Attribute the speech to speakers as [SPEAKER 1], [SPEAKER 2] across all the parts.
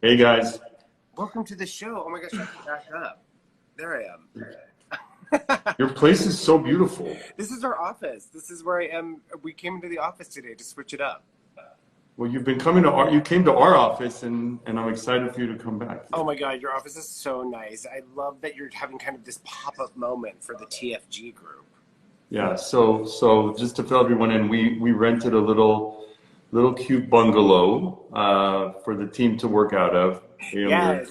[SPEAKER 1] Hey guys,
[SPEAKER 2] Welcome to the show. Oh my gosh, I can back up. There I am.
[SPEAKER 1] your place is so beautiful.
[SPEAKER 2] This is our office. This is where I am. We came into the office today to switch it up.
[SPEAKER 1] Well, you've been coming to you came to our office and I'm excited for you to come back.
[SPEAKER 2] Oh my God, your office is so nice. I love that you're having kind of this pop-up moment for the TFG group.
[SPEAKER 1] Yeah, so just to fill everyone in, we rented a little cute bungalow for the team to work out of.
[SPEAKER 2] Yes.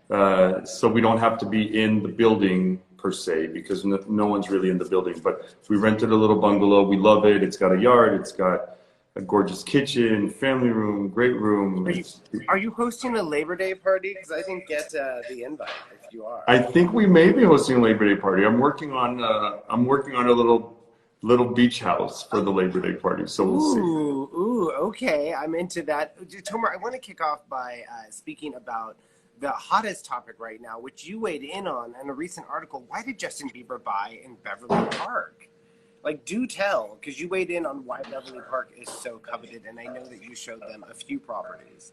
[SPEAKER 1] So we don't have to be in the building per se because no one's really in the building. But we rented a little bungalow. We love it. It's got a yard. It's got a gorgeous kitchen, family room, great room.
[SPEAKER 2] Are you hosting a Labor Day party? Because I didn't get the invite. If you are,
[SPEAKER 1] I think we may be hosting a Labor Day party. I'm working on a little beach house for the Labor Day party. So we'll see.
[SPEAKER 2] Ooh, okay. I'm into that. Tomer, I want to kick off by speaking about the hottest topic right now, which you weighed in on in a recent article. Why did Justin Bieber buy in Beverly Park? Like, do tell, because you weighed in on why Beverly Park is so coveted, and I know that you showed them a few properties.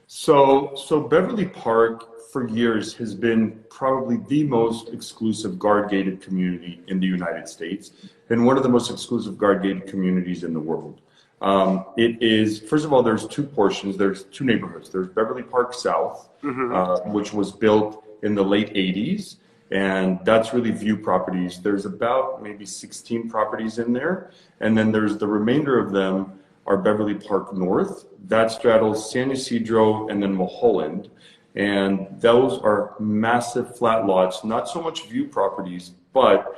[SPEAKER 1] So Beverly Park for years has been probably the most exclusive guard-gated community in the United States and one of the most exclusive guard-gated communities in the world. It is, first of all, there's two portions. There's two neighborhoods. There's Beverly Park South, which was built in the late 80s, and that's really view properties. There's about maybe 16 properties in there, and then there's the remainder of them are Beverly Park North. That straddles San Ysidro and then Mulholland. And those are massive flat lots, not so much view properties, but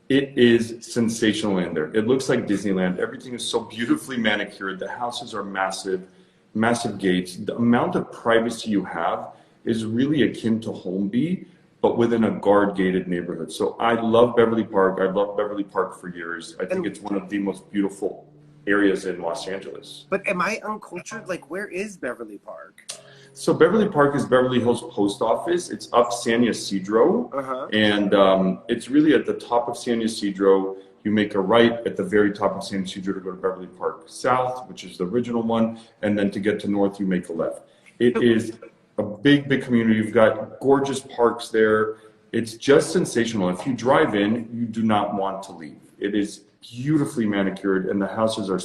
[SPEAKER 1] it is sensational in there. It looks like Disneyland. Everything is so beautifully manicured. The houses are massive, massive gates. The amount of privacy you have is really akin to Holmby, but within a guard-gated neighborhood. So I love Beverly Park. I've loved Beverly Park for years. I think it's one of the most beautiful areas in Los Angeles.
[SPEAKER 2] But am I uncultured? Like, where is Beverly Park?
[SPEAKER 1] So Beverly Park is Beverly Hills Post Office. It's up San Ysidro, and it's really at the top of San Ysidro. You make a right at the very top of San Ysidro to go to Beverly Park South, which is the original one, and then to get to North, you make a left. It is a big, big community. You've got gorgeous parks there. It's just sensational. If you drive in, you do not want to leave. It is beautifully manicured, and the houses are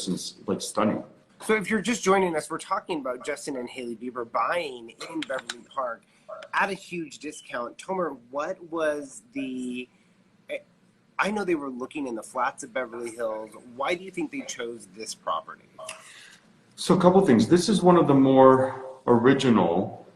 [SPEAKER 1] stunning.
[SPEAKER 2] So if you're just joining us, we're talking about Justin and Hailey Bieber buying in Beverly Park at a huge discount. Tomer, what was I know they were looking in the flats of Beverly Hills. Why do you think they chose this property?
[SPEAKER 1] So a couple things. This is one of the more original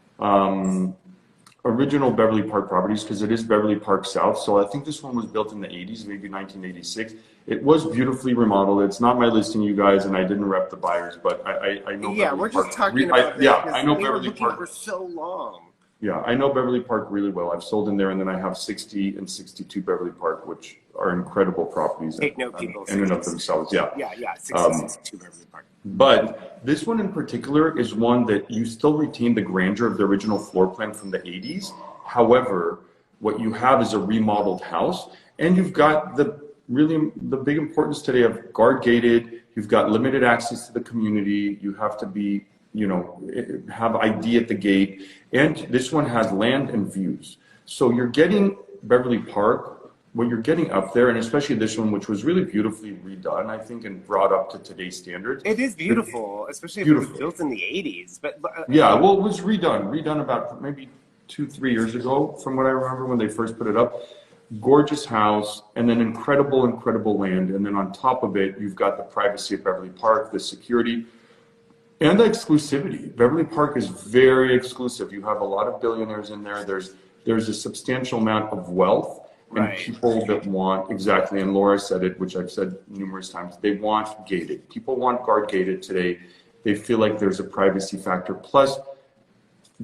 [SPEAKER 1] Beverly Park properties because it is Beverly Park South. So I think this one was built in the 80s, maybe 1986. It was beautifully remodeled. It's not my listing, you guys, and I didn't rep the buyers, but I know.
[SPEAKER 2] Yeah,
[SPEAKER 1] Beverly
[SPEAKER 2] we're
[SPEAKER 1] Park.
[SPEAKER 2] just talking about this.
[SPEAKER 1] I know
[SPEAKER 2] they
[SPEAKER 1] Beverly
[SPEAKER 2] were looking
[SPEAKER 1] Park
[SPEAKER 2] for so long.
[SPEAKER 1] Yeah, I know Beverly Park really well. I've sold in there, and then I have 60 and 62 Beverly Park, which are incredible properties
[SPEAKER 2] Take note, people.
[SPEAKER 1] in and of themselves. Yeah.
[SPEAKER 2] Yeah, 62 Beverly Park.
[SPEAKER 1] But this one in particular is one that you still retain the grandeur of the original floor plan from the 80s. However, what you have is a remodeled house, and you've got the big importance today of guard gated. You've got limited access to the community. You have to be, have ID at the gate. And this one has land and views. So you're getting Beverly Park, what you're getting up there, and especially this one, which was really beautifully redone, I think, and brought up to today's standards.
[SPEAKER 2] It is beautiful, especially if it was built in the 80s. But
[SPEAKER 1] yeah, well, it was redone about maybe 2-3 years ago, from what I remember when they first put it up. Gorgeous house, and then incredible land. And then on top of it, you've got the privacy of Beverly Park, the security, and the exclusivity. Beverly Park is very exclusive. You have a lot of billionaires in there. There's a substantial amount of wealth and people that want, exactly, and Laura said it, which I've said numerous times, they want gated. People want guard gated today. They feel like there's a privacy factor. Plus,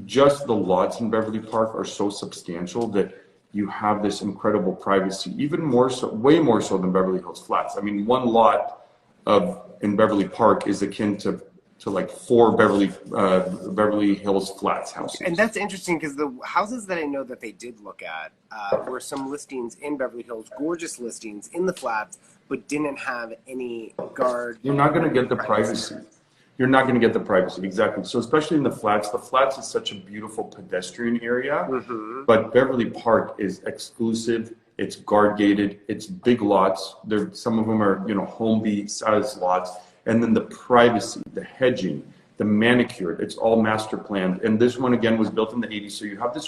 [SPEAKER 1] just the lots in Beverly Park are so substantial that you have this incredible privacy, even more so, way more so than Beverly Hills Flats. I mean, one lot in Beverly Park is akin to like 4 Beverly Hills Flats houses.
[SPEAKER 2] And that's interesting because the houses that I know that they did look at were some listings in Beverly Hills, gorgeous listings in the flats, but didn't have any guard.
[SPEAKER 1] You're not going to get the privacy. you're not going to get the privacy. Exactly. So especially in the flats is such a beautiful pedestrian area, but Beverly Park is exclusive. It's guard gated. It's big lots. There, some of them are, you know, home size lots. And then the privacy, the hedging, the manicured, it's all master planned. And this one again was built in the 80s. So you have this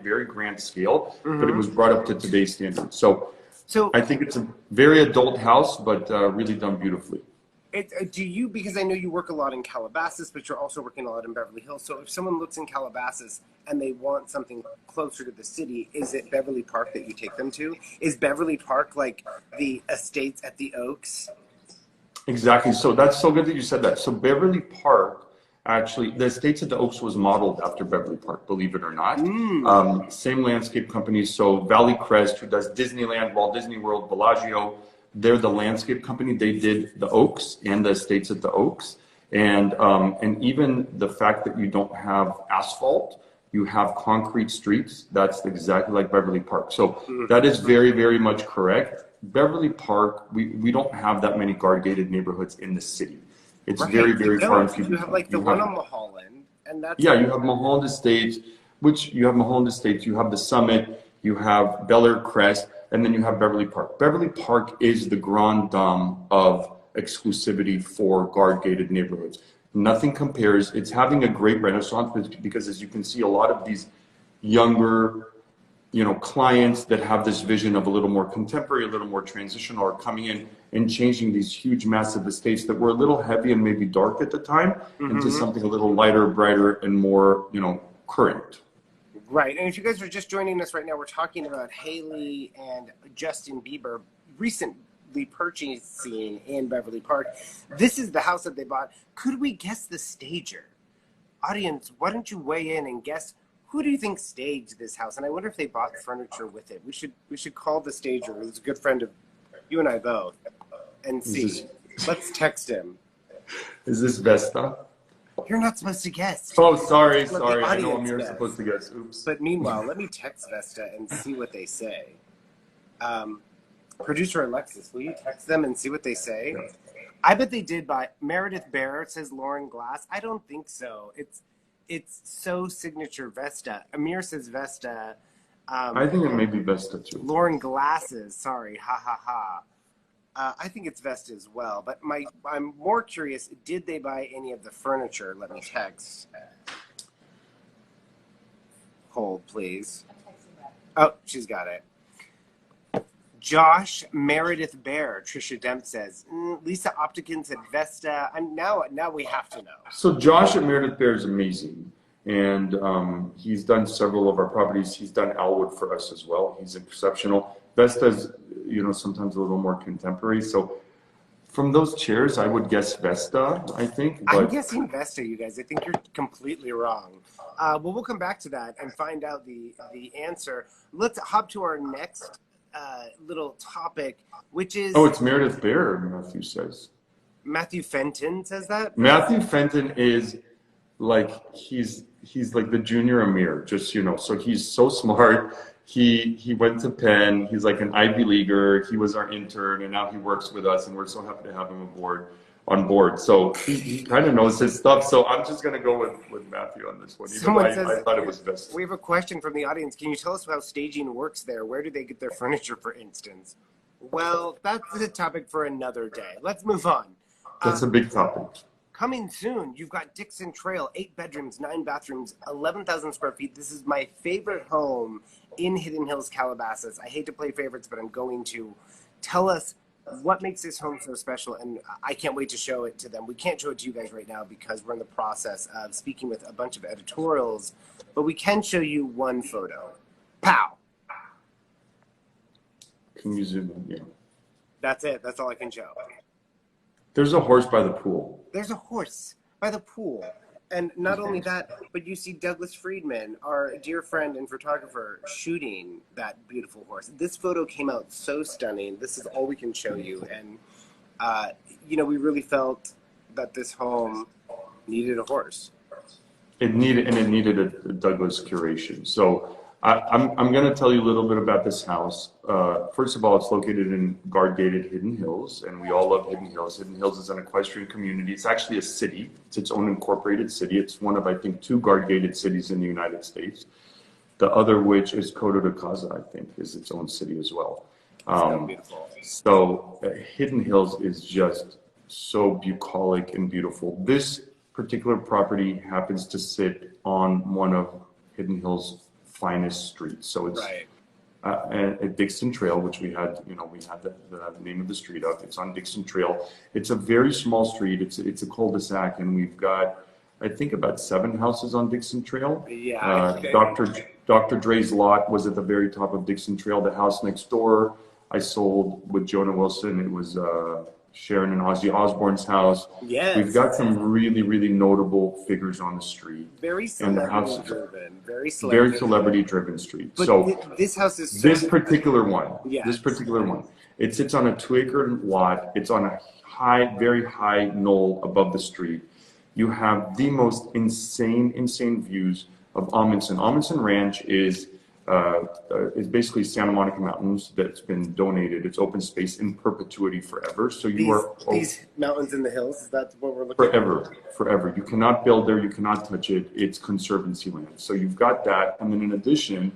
[SPEAKER 1] very grand scale, but it was brought up to today's standards. So I think it's a very adult house, but really done beautifully.
[SPEAKER 2] Do you, because I know you work a lot in Calabasas, but you're also working a lot in Beverly Hills. So if someone looks in Calabasas and they want something closer to the city, is it Beverly Park that you take them to? Is Beverly Park like the estates at the Oaks?
[SPEAKER 1] Exactly. So that's so good that you said that. So Beverly Park, actually, the estates at the Oaks was modeled after Beverly Park, believe it or not. Same landscape companies. So Valley Crest, who does Disneyland, Walt Disney World, Bellagio, they're the landscape company. They did the Oaks and the estates at the Oaks. And even the fact that you don't have asphalt, you have concrete streets. That's exactly like Beverly Park. So that is very much correct. Beverly Park, we don't have that many guard gated neighborhoods in the city. It's very far and few.
[SPEAKER 2] You have like the one on Mulholland, and that's
[SPEAKER 1] you have Mulholland Estates, you have the Summit, you have Bel Air Crest, and then you have Beverly Park. Beverly Park is the grand dame of exclusivity for guard gated neighborhoods. Nothing compares. It's having a great renaissance because, as you can see, a lot of these younger, you know, clients that have this vision of a little more contemporary, a little more transitional, are coming in and changing these huge, massive estates that were a little heavy and maybe dark at the time into something a little lighter, brighter, and more, you know, current.
[SPEAKER 2] Right. And if you guys are just joining us right now, we're talking about Haley and Justin Bieber recently purchasing in Beverly Park. This is the house that they bought. Could we guess the stager? Audience, why don't you weigh in and guess who do you think staged this house? And I wonder if they bought furniture with it. We should call the stager, who's a good friend of you and I both, and see. Let's text him.
[SPEAKER 1] Is this Vesta?
[SPEAKER 2] You're not supposed to guess.
[SPEAKER 1] Oh, sorry. I know I'm supposed to guess. Oops.
[SPEAKER 2] But meanwhile, let me text Vesta and see what they say. Producer Alexis, will you text them and see what they say? Yeah. I bet they did buy. Meredith Bear says Lauren Glass. I don't think so. It's so signature Vesta. Amir says Vesta.
[SPEAKER 1] I think it may be Vesta too.
[SPEAKER 2] Lauren Glasses. Sorry. Ha ha ha. I think it's Vesta as well, but I'm more curious, did they buy any of the furniture? Let me text. Hold, please. Oh, she's got it. Josh Meredith Bear, Trisha Demp says. Lisa Optikins at Vesta. Now we have to know.
[SPEAKER 1] So Josh at Meredith Bear is amazing. And he's done several of our properties. He's done Alwood for us as well. He's exceptional. Vesta's, you know, sometimes a little more contemporary. So from those chairs, I would guess Vesta, I think. But
[SPEAKER 2] I'm guessing Vesta, you guys. I think you're completely wrong. Well, we'll come back to that and find out the answer. Let's hop to our next little topic, which is...
[SPEAKER 1] Oh, it's Meredith Bear, Matthew says.
[SPEAKER 2] Matthew Fenton says that?
[SPEAKER 1] Matthew Fenton is like, he's like the junior Amir, just, you know. So he's so smart. He went to Penn. He's like an Ivy Leaguer. He was our intern, and now he works with us, and we're so happy to have him on board. So he kind of knows his stuff. So I'm just going to go with Matthew on this one. I thought it was best.
[SPEAKER 2] We have a question from the audience. Can you tell us how staging works there? Where do they get their furniture, for instance? Well, that's a topic for another day. Let's move on.
[SPEAKER 1] That's a big topic.
[SPEAKER 2] Coming soon, you've got Dixon Trail, 8 bedrooms, 9 bathrooms, 11,000 square feet. This is my favorite home in Hidden Hills, Calabasas. I hate to play favorites, but I'm going to. Tell us what makes this home so special, and I can't wait to show it to them. We can't show it to you guys right now because we're in the process of speaking with a bunch of editorials, but we can show you one photo. Pow!
[SPEAKER 1] Can you zoom in? Yeah.
[SPEAKER 2] That's it. That's all I can show.
[SPEAKER 1] There's a horse by the pool.
[SPEAKER 2] There's a horse by the pool. And not only that, but you see Douglas Fridman, our dear friend and photographer, shooting that beautiful horse. This photo came out so stunning. This is all we can show you. And, you know, we really felt that this home needed a horse.
[SPEAKER 1] It needed a Douglas curation. So I'm going to tell you a little bit about this house. First of all, it's located in guard-gated Hidden Hills, and we all love Hidden Hills. Hidden Hills is an equestrian community. It's actually a city. It's its own incorporated city. It's one of, I think, 2 guard-gated cities in the United States. The other, which is Coto de Caza, I think, is its own city as well. Hidden Hills is just so bucolic and beautiful. This particular property happens to sit on one of Hidden Hills' finest streets. So it's at Dixon Trail, which we had the name of the street of. It's on Dixon Trail. It's a very small street. It's a cul-de-sac, and we've got, I think, about 7 houses on Dixon Trail.
[SPEAKER 2] Yeah.
[SPEAKER 1] Dr. Dre's lot was at the very top of Dixon Trail. The house next door I sold with Jonah Wilson. It was Sharon and Ozzy Osbourne's house.
[SPEAKER 2] Yes.
[SPEAKER 1] We've got some really, really notable figures on the street.
[SPEAKER 2] Very celebrity driven.
[SPEAKER 1] Very celebrity driven street.
[SPEAKER 2] But
[SPEAKER 1] so
[SPEAKER 2] this house is
[SPEAKER 1] this particular one.
[SPEAKER 2] Yes.
[SPEAKER 1] This particular one. It sits on a 2-acre lot. It's on a very high knoll above the street. You have the most insane views of Amundsen. Amundsen Ranch is basically Santa Monica Mountains that's been donated. It's open space in perpetuity forever. So
[SPEAKER 2] these mountains in the hills. Is that what we're looking at?
[SPEAKER 1] Forever. You cannot build there. You cannot touch it. It's conservancy land. So you've got that, and then in addition,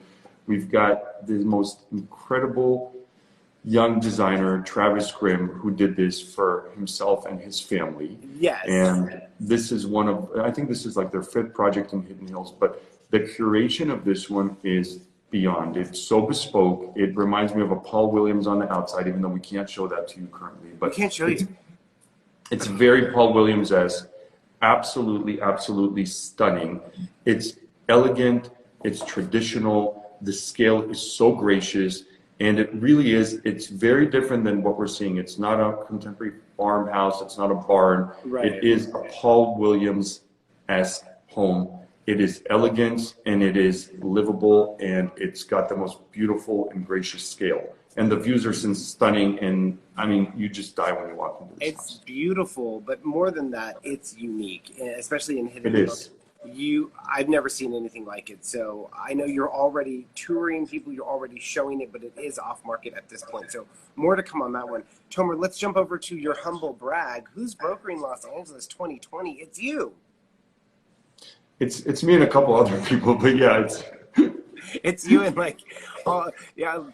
[SPEAKER 1] we've got the most incredible young designer, Travis Grimm, who did this for himself and his family.
[SPEAKER 2] Yes.
[SPEAKER 1] And this is I think this is like their 5th project in Hidden Hills, but the curation of this one is beyond. It's so bespoke. It reminds me of a Paul Williams on the outside, even though we can't show that to you currently. But
[SPEAKER 2] we can't show you.
[SPEAKER 1] It's very Paul Williams-esque. Absolutely stunning. It's elegant. It's traditional. The scale is so gracious. And it really is, it's very different than what we're seeing. It's not a contemporary farmhouse. It's not a barn.
[SPEAKER 2] Right.
[SPEAKER 1] It is a Paul Williams-esque home. It is elegant, and it is livable, and it's got the most beautiful and gracious scale. And the views are stunning, and I mean, you just die when you walk into this house.
[SPEAKER 2] It's beautiful, but more than that, it's unique, especially in Hidden Hills.
[SPEAKER 1] It is.
[SPEAKER 2] I've never seen anything like it. So I know you're already touring people, you're already showing it, but it is off market at this point. So more to come on that one. Tomer, let's jump over to your humble brag. Who's brokering Los Angeles 2020? It's you.
[SPEAKER 1] It's me and a couple other people, but yeah,
[SPEAKER 2] it's you and a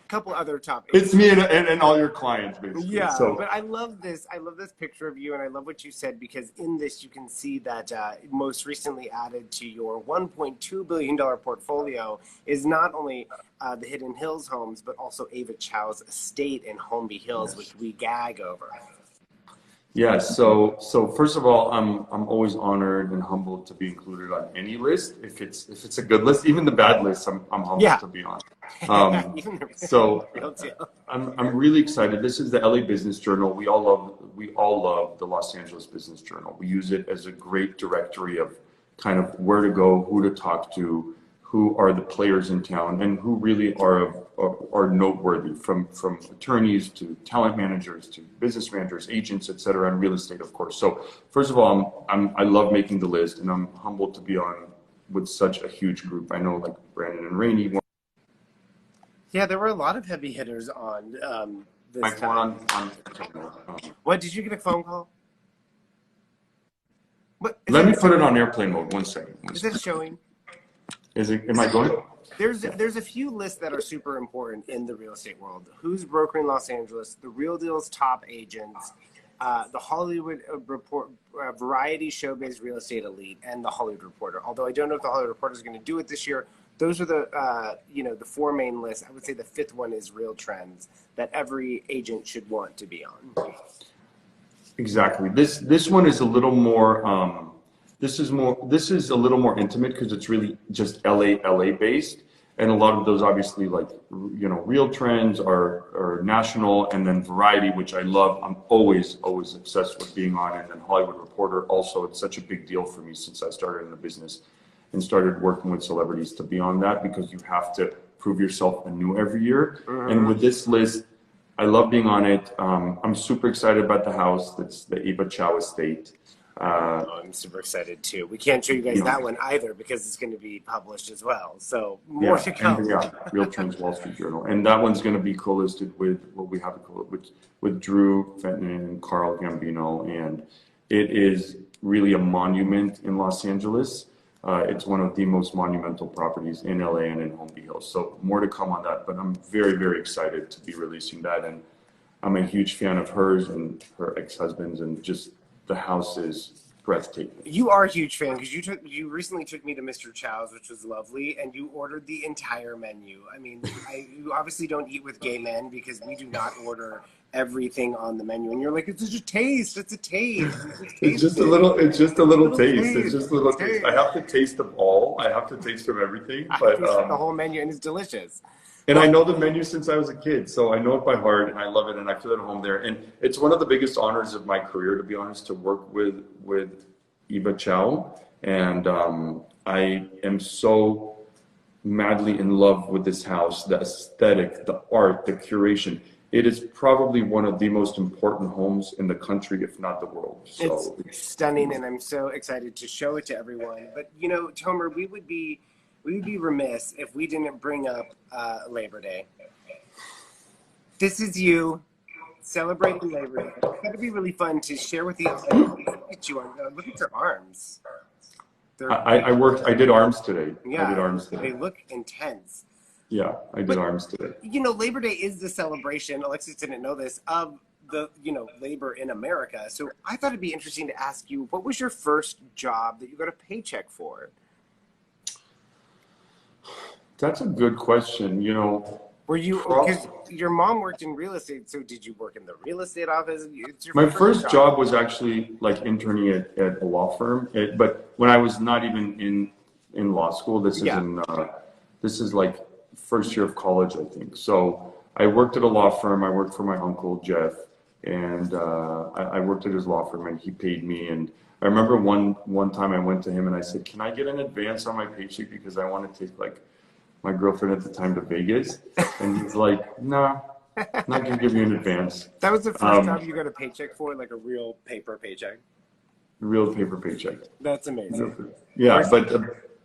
[SPEAKER 2] couple other topics.
[SPEAKER 1] It's me and all your clients, basically.
[SPEAKER 2] Yeah, but I love this. I love this picture of you, and I love what you said, because in this you can see that most recently added to your $1.2 billion portfolio is not only the Hidden Hills homes, but also Ava Chow's estate in Holmby Hills, which we gag over.
[SPEAKER 1] Yeah, so first of all, I'm always honored and humbled to be included on any list. If it's a good list, even the bad lists, I'm humbled to be on. So I'm really excited. This is the LA Business Journal. We all love the Los Angeles Business Journal. We use it as a great directory of kind of where to go, who to talk to, who are the players in town, and who really are noteworthy, from attorneys to talent managers to business managers, agents, et cetera, and real estate, of course. So first of all, I love making the list, and I'm humbled to be on with such a huge group. I know, like Brandon and Rainey.
[SPEAKER 2] Yeah, there were a lot of heavy hitters on this.
[SPEAKER 1] My phone on.
[SPEAKER 2] What, did you get a phone call?
[SPEAKER 1] Let me put it on airplane mode. One second.
[SPEAKER 2] Is it showing?
[SPEAKER 1] Am I going?
[SPEAKER 2] There's a few lists that are super important in the real estate world. Who's brokering Los Angeles? The Real Deal's top agents, the Hollywood Report, Variety Showbiz Real Estate Elite, and the Hollywood Reporter. Although I don't know if the Hollywood Reporter is going to do it this year. Those are the the 4 main lists. I would say the 5th one is Real Trends, that every agent should want to be on.
[SPEAKER 1] Exactly. This one is a little more. This is a little more intimate, because it's really just LA based, and a lot of those, obviously, like Real Trends are national, and then Variety, which I love. I'm always obsessed with being on, and then Hollywood Reporter also. It's such a big deal for me since I started in the business and started working with celebrities to be on that, because you have to prove yourself anew every year. And with this list, I love being on it. I'm super excited about the house. That's the Ava Chow estate.
[SPEAKER 2] Oh, I'm super excited too. We can't show you guys that one either because it's going to be published as well. So more to come.
[SPEAKER 1] And Real Trends Wall Street Journal, and that one's going to be co-listed with what we have with Drew Fridman and Carl Gambino, and it is really a monument in Los Angeles. It's one of the most monumental properties in LA and in Holmby Hills. So more to come on that, but I'm very, very excited to be releasing that, and I'm a huge fan of hers and her ex-husband's, and just the house is breathtaking.
[SPEAKER 2] You are a huge fan because you recently took me to Mr. Chow's, which was lovely, and you ordered the entire menu. I mean, you obviously don't eat with gay men because we do not order everything on the menu, and you're like, it's just a taste. It's a taste.
[SPEAKER 1] It's just a little taste. It's just a little taste. I have to taste them all. I have to taste of everything. But
[SPEAKER 2] the whole menu, and it's delicious.
[SPEAKER 1] And I know the menu since I was a kid, so I know it by heart, and I love it, and I feel at home there. And it's one of the biggest honors of my career, to be honest, to work with Eva Chow. And I am so madly in love with this house, the aesthetic, the art, the curation. It is probably one of the most important homes in the country, if not the world. So
[SPEAKER 2] it's stunning, and I'm so excited to show it to everyone. But, you know, Tomer, we would be remiss if we didn't bring up Labor Day. This is you celebrating Labor Day. It's going to be really fun to share with you. Look at your arms.
[SPEAKER 1] I did arms today.
[SPEAKER 2] Yeah,
[SPEAKER 1] I did arms today.
[SPEAKER 2] They look intense.
[SPEAKER 1] Yeah, I did arms today.
[SPEAKER 2] You know, Labor Day is the celebration, Alexis didn't know this, of the, labor in America. So I thought it'd be interesting to ask you, what was your first job that you got a paycheck for?
[SPEAKER 1] That's a good question.
[SPEAKER 2] Were you, because your mom worked in real estate, so did you work in the real estate office?
[SPEAKER 1] My first job was actually like interning at a law firm, but when I was not even in law school. This is like first year of college, I think. So I worked at a law firm. I worked for my uncle Jeff, and I worked at his law firm, and he paid me. And I remember one time I went to him and I said, "Can I get an advance on my paycheck because I want to take like my girlfriend at the time to Vegas?" And he's like, "Nah, not gonna give you an advance."
[SPEAKER 2] That was the first time you got a paycheck for, like a real paper paycheck.
[SPEAKER 1] Real paper paycheck.
[SPEAKER 2] That's amazing.
[SPEAKER 1] Yeah,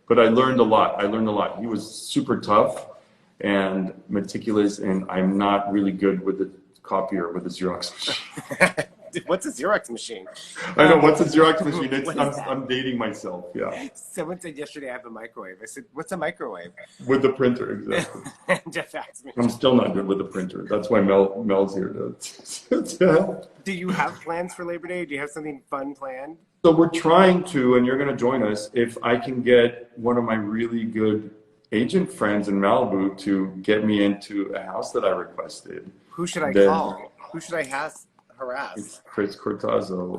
[SPEAKER 1] but I learned a lot. He was super tough and meticulous, and I'm not really good with the copier, with the Xerox machine.
[SPEAKER 2] What's a Xerox machine?
[SPEAKER 1] I know, what's a Xerox machine? I'm dating myself, yeah.
[SPEAKER 2] Someone said yesterday I have a microwave. I said, what's a microwave?
[SPEAKER 1] With the printer, exactly.
[SPEAKER 2] Jeff asked me.
[SPEAKER 1] I'm still not good with the printer. That's why Mel's here to help.
[SPEAKER 2] Do you have plans for Labor Day? Do you have something fun planned?
[SPEAKER 1] So we're trying to, and you're going to join us, if I can get one of my really good agent friends in Malibu to get me into a house that I requested.
[SPEAKER 2] Who should I call? Who should I harass?
[SPEAKER 1] It's Chris Cortazzo.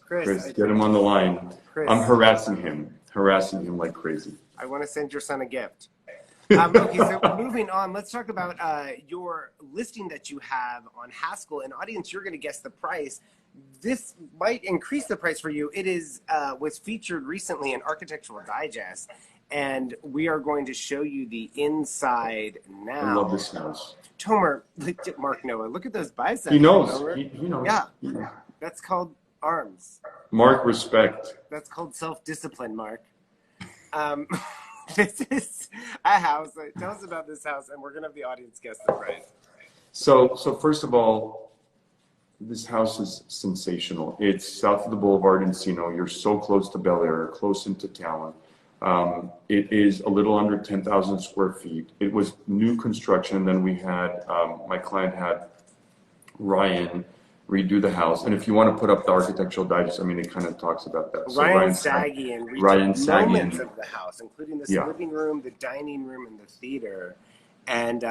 [SPEAKER 2] Chris,
[SPEAKER 1] get him on the line.
[SPEAKER 2] Chris.
[SPEAKER 1] I'm harassing him like crazy.
[SPEAKER 2] I want to send your son a gift. Okay, so moving on, let's talk about your listing that you have on Haskell. And audience, you're going to guess the price. This might increase the price for you. It was featured recently in Architectural Digest, and we are going to show you the inside now.
[SPEAKER 1] I love this house.
[SPEAKER 2] Tomer, Mark Noah, look at those biceps.
[SPEAKER 1] He knows. He knows.
[SPEAKER 2] Yeah, that's called arms.
[SPEAKER 1] Mark, respect.
[SPEAKER 2] That's called self-discipline, Mark. This is a house. Tell us about this house, and we're going to have the audience guess the price. So
[SPEAKER 1] first of all, this house is sensational. It's south of the Boulevard Encino. You're so close to Bel Air, close into town. It is a little under 10,000 square feet. It was new construction. And then we had, my client had Ryan redo the house. And if you want to put up the Architectural Digest, I mean, it kind of talks about that. So
[SPEAKER 2] Ryan Sagian redid moments of the house, including the living room, the dining room, and the theater. And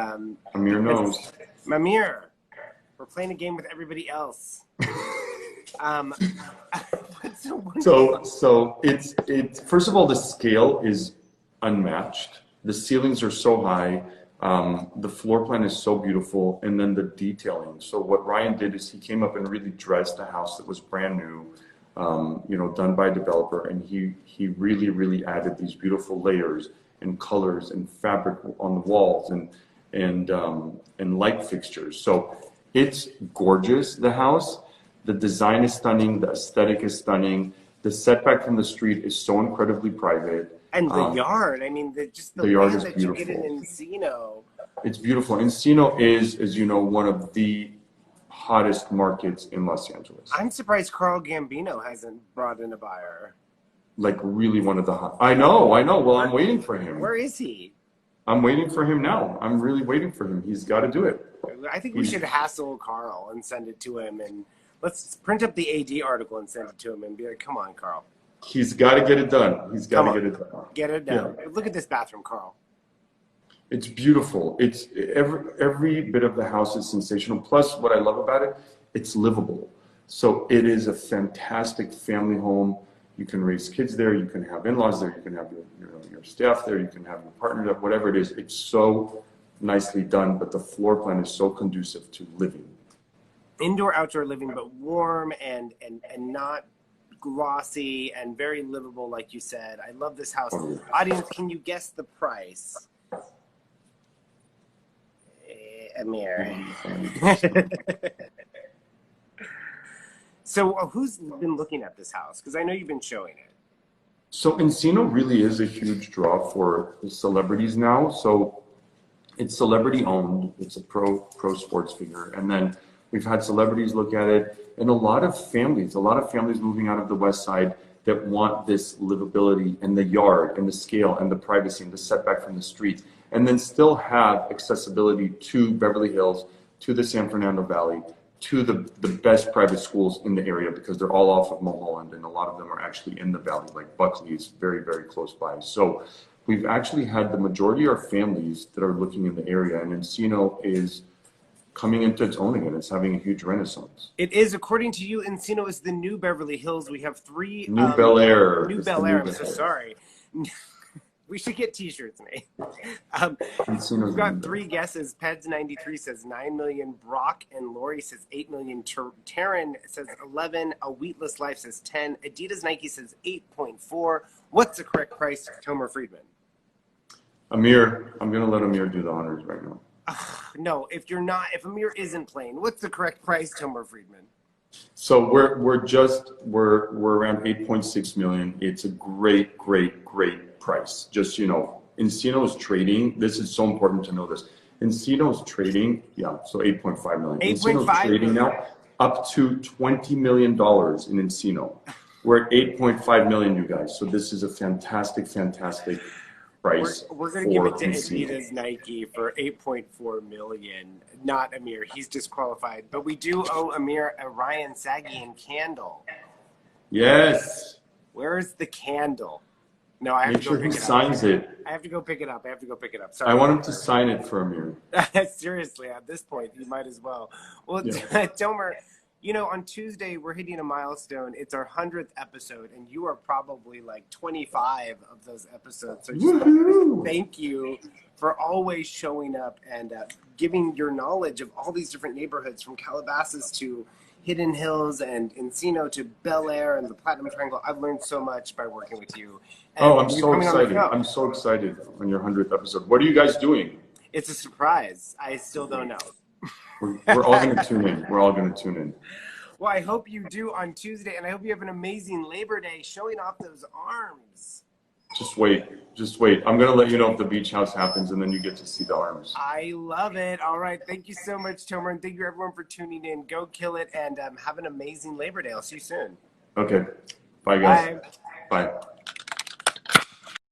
[SPEAKER 1] Amir knows.
[SPEAKER 2] Amir, we're playing a game with everybody else.
[SPEAKER 1] So it's first of all, the scale is unmatched. The ceilings are so high. The floor plan is so beautiful, and then the detailing. So what Ryan did is he came up and really dressed a house that was brand new, done by a developer, and he really added these beautiful layers and colors and fabric on the walls and light fixtures. So it's gorgeous, the house. The design is stunning. The aesthetic is stunning. The setback from the street is so incredibly private.
[SPEAKER 2] And the yard, I mean, just the
[SPEAKER 1] yard
[SPEAKER 2] land
[SPEAKER 1] is
[SPEAKER 2] that you get in
[SPEAKER 1] beautiful.
[SPEAKER 2] Encino.
[SPEAKER 1] It's beautiful. Encino is, as you know, one of the hottest markets in Los Angeles.
[SPEAKER 2] I'm surprised Carl Gambino hasn't brought in a buyer.
[SPEAKER 1] Like really one of the hot. I know. Well, I'm waiting for him.
[SPEAKER 2] Where is he?
[SPEAKER 1] I'm waiting for him now. I'm really waiting for him. He's got to do it.
[SPEAKER 2] I think we should hassle Carl and send it to him, and let's print up the AD article and send it to him and be like, come on, Carl.
[SPEAKER 1] He's got to get it done. He's got to get it done.
[SPEAKER 2] Get it done.
[SPEAKER 1] Yeah.
[SPEAKER 2] Look at this bathroom, Carl.
[SPEAKER 1] It's beautiful. It's every bit of the house is sensational. Plus, what I love about it, it's livable. So it is a fantastic family home. You can raise kids there. You can have in-laws there. You can have your staff there. You can have your partner there. Whatever it is, it's so nicely done. But the floor plan is so conducive to living.
[SPEAKER 2] Indoor, outdoor living, but warm and not glossy and very livable, like you said. I love this house.
[SPEAKER 1] Oh, yeah.
[SPEAKER 2] Audience, can you guess the price? Amir. So who's been looking at this house? Because I know you've been showing it.
[SPEAKER 1] So Encino really is a huge draw for celebrities now. So it's celebrity owned. It's a pro sports figure. And then we've had celebrities look at it, and a lot of families moving out of the West Side that want this livability and the yard and the scale and the privacy and the setback from the streets, and then still have accessibility to Beverly Hills, to the San Fernando Valley, to the best private schools in the area, because they're all off of Mulholland, and a lot of them are actually in the valley, like Buckley is very, very close by. So we've actually had the majority of our families that are looking in the area, and Encino is coming into its own again. It's having a huge renaissance.
[SPEAKER 2] It is, according to you, Encino is the new Beverly Hills. We have three...
[SPEAKER 1] New Bel Air.
[SPEAKER 2] New Bel Air, I'm so sorry. We should get t-shirts made. We've got three guesses. Peds93 says 9 million. Brock and Lori says 8 million. Taryn says 11. A Wheatless Life says 10. Adidas Nike says 8.4. What's the correct price, Tomer Fridman?
[SPEAKER 1] Amir, I'm going to let Amir do the honors right now.
[SPEAKER 2] No, if Amir isn't playing, what's the correct price, Tomer Fridman?
[SPEAKER 1] So we're around 8.6 million. It's a great price. Just, Encino's trading. This is so important to know this. Encino's trading, so 8.5 million.
[SPEAKER 2] 8.5
[SPEAKER 1] Encino's trading now up to $20 million in Encino. We're at 8.5 million, you guys. So this is a fantastic price.
[SPEAKER 2] We're going to give it to Adidas Nike for 8.4 million. Not Amir. He's disqualified. But we do owe Amir a Ryan Sagian candle.
[SPEAKER 1] Yes.
[SPEAKER 2] Where's the candle? No, I have
[SPEAKER 1] Make
[SPEAKER 2] to go
[SPEAKER 1] sure
[SPEAKER 2] pick
[SPEAKER 1] he
[SPEAKER 2] it
[SPEAKER 1] signs
[SPEAKER 2] up.
[SPEAKER 1] it.
[SPEAKER 2] I have to go pick it up. Sorry.
[SPEAKER 1] I want him to sign it for Amir.
[SPEAKER 2] Seriously, at this point, you might as well. Well,
[SPEAKER 1] Yeah.
[SPEAKER 2] Tomer, on Tuesday, we're hitting a milestone. It's our 100th episode, and you are probably like 25 of those episodes. So just thank you for always showing up and giving your knowledge of all these different neighborhoods, from Calabasas to Hidden Hills and Encino to Bel Air and the Platinum Triangle. I've learned so much by working with you. And
[SPEAKER 1] I'm so excited. I'm so excited on your 100th episode. What are you guys doing?
[SPEAKER 2] It's a surprise. I still don't know.
[SPEAKER 1] We're all going to tune in. We're all going to tune in.
[SPEAKER 2] Well, I hope you do on Tuesday, and I hope you have an amazing Labor Day showing off those arms.
[SPEAKER 1] Just wait. I'm going to let you know if the beach house happens, and then you get to see the arms.
[SPEAKER 2] I love it. All right. Thank you so much, Tomer, and thank you, everyone, for tuning in. Go kill it, and have an amazing Labor Day. I'll see you soon.
[SPEAKER 1] Okay. Bye, guys.
[SPEAKER 2] Bye.
[SPEAKER 1] Bye.